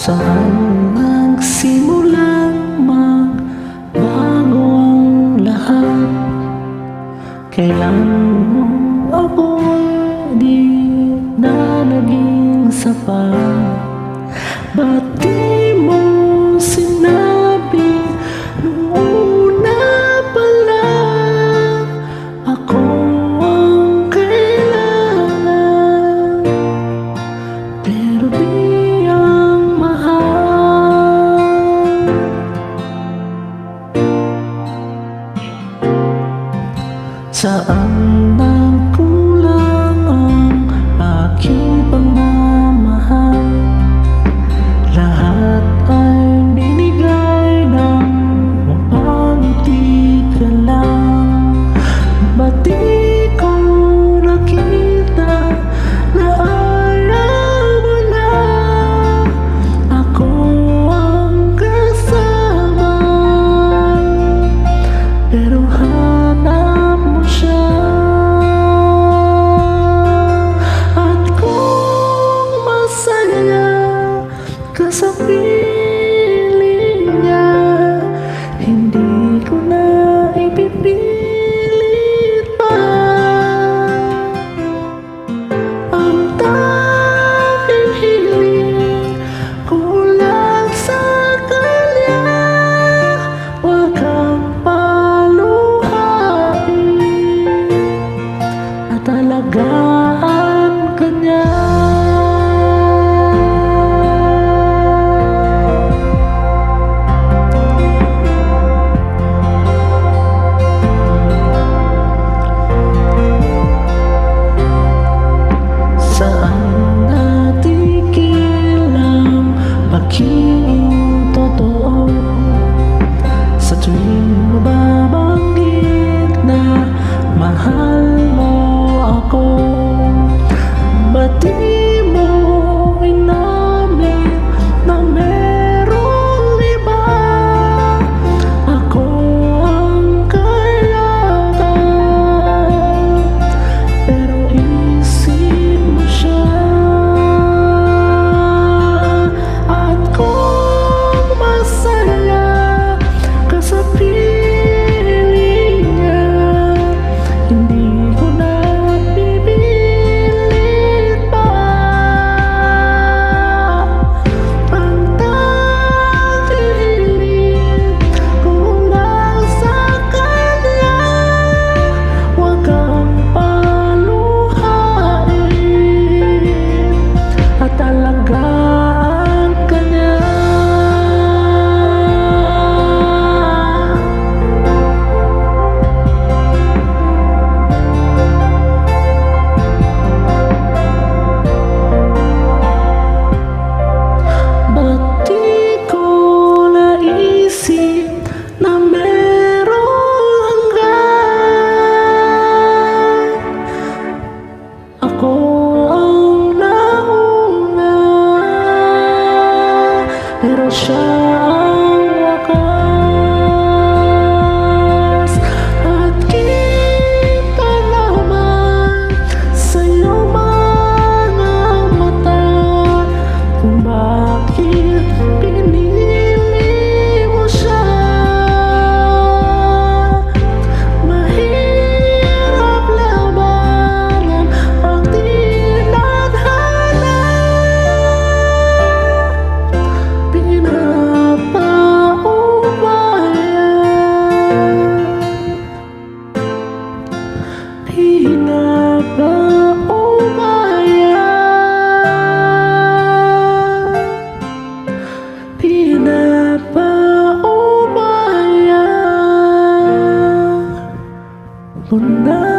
Saan nagsimulang magbago ang lahat? Kailan mo ako di na naging sapat? Ba't di mo sinabi nung una pa lang ako ang kailangan? Pero di ang mahal. Saan nagkulang ang aking pagmamahal? Lahat ay binigay ng mapangiti ka lang. Ba't di ko nakita na ayaw mo na ako ang kasama? Pero hanap mo siya, at kung masaya ka sa piling niya, hindi ko na ipipilit pa. Ang tanging hiling ko lang sa kanya, huwag kang paluhain at alagaan ka niya. Pagiging totoo sa tuwing mababanggit na mahal mo ako, ba't di mo inamin na merong iba? Ako ang kailangan, pero isip mo siya. Pero siya ang wakas, at kita naman sa iyong mga mata kung bakit pinili mo siya. Mahirap labanan ang tinadhana. Pinapaubaya mo na.